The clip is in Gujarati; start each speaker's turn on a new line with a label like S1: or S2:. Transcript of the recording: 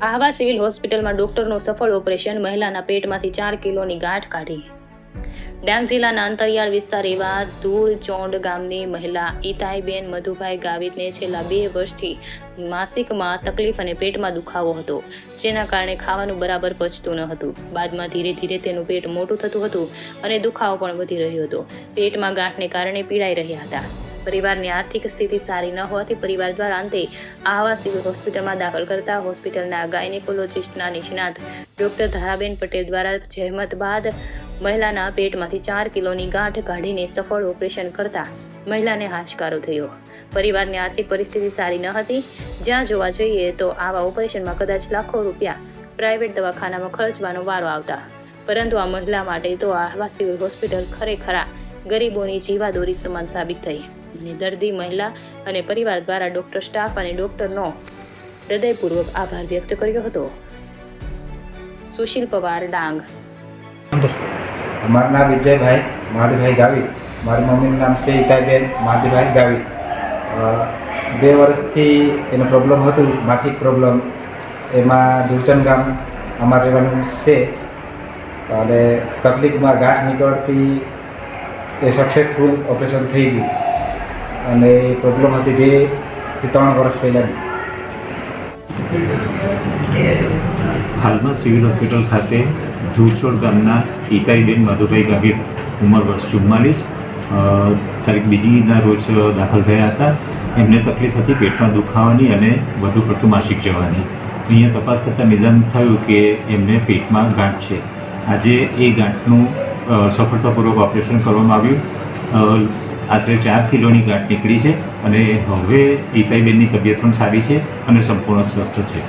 S1: આહવા સિવિલ હોસ્પિટલમાં ડોક્ટરનું સફળ ઓપરેશન, મહિલાના પેટમાંથી 4 કિલોની ગાંઠ કાઢી। ડાંગ જિલ્લાના અંતરિયાળ વિસ્તાર એવા ધૂળચોંડ ગામની મહિલા ઈતાઈબેન મધુભાઈ ગાવિતને છેલ્લા 2 વર્ષથી માસિકમાં તકલીફ અને પેટમાં દુખાવો હતો, જેના કારણે ખાવાનું બરાબર પચતું ન હતું। બાદમાં ધીરે ધીરે તેનું પેટ મોટું થતું હતું અને દુખાવો પણ વધી રહ્યો હતો। પેટમાં ગાંઠને કારણે પીડાઈ રહ્યા હતા। પરિવારની આર્થિક સ્થિતિ સારી ન હોવાથી પરિવાર દ્વારા અંતે આહવા સિવિલ હોસ્પિટલમાં દાખલ કરતા હોસ્પિટલના ગાયનેકોલોજિસ્ટના નિષ્ણાત ડોક્ટર ધારાબેન પટેલ દ્વારા જહેમત બાદ મહિલાના પેટમાંથી 4 કિલોની ગાંઠ કાઢીને સફળ ઓપરેશન કરતા મહિલાને હાશકારો થયો। પરિવારની આર્થિક પરિસ્થિતિ સારી ન હતી, જ્યાં જોવા જઈએ તો આવા ઓપરેશનમાં કદાચ લાખો રૂપિયા પ્રાઇવેટ દવાખાનામાં ખર્ચવાનો વારો આવતા, પરંતુ આ મહિલા માટે તો આહવા સિવિલ હોસ્પિટલ ખરેખર ગરીબોની જીવાદોરી સમાન સાબિત થઈ અને દર્દી, મહિલા અને પરિવાર દ્વારા ડોક્ટર સ્ટાફ અને ડોક્ટરનો હૃદયપૂર્વક આભાર વ્યક્ત કર્યો હતો। સુશીલ પવાર, ડાંગ।
S2: हमारा नाम विजयभाई महादेवभाई गावित, मारी मम्मी नाम से ईताईबेन महादेवभाई गावित। 2 વર્ષથી એનો પ્રોબ્લેમ હતું, માસિક પ્રોબ્લેમ। એમાં દુરચંદ ગામ અમારે રહેવાનું છે અને તકલીફમાં ગાંઠ નીકળતી એ સક્સેસફુલ ઓપરેશન થઈ ગયું અને એ પ્રોબ્લેમ હતી 2 થી 3 વર્ષ પહેલાં।
S3: હાલમાં સિવિલ હોસ્પિટલ ખાતે ધૂળચોડ ગામના ઈતાઈબેન મધુભાઈ ગાવિત, ઉંમર વર્ષ 44, તારીખ 2ના રોજ દાખલ થયા હતા। એમને તકલીફ હતી પેટમાં દુખાવાની અને વધુ પડતું માસિક જવાની। અહીંયા તપાસ કરતાં નિદાન થયું કે એમને પેટમાં ગાંઠ છે। આજે એ ગાંઠનું સફળતાપૂર્વક ઓપરેશન કરવામાં આવ્યું। આશરે 4 કિલોની ગાંઠ નીકળી છે અને હવે ઈતાઈબેનની તબિયત પણ સારી છે અને સંપૂર્ણ સ્વસ્થ છે।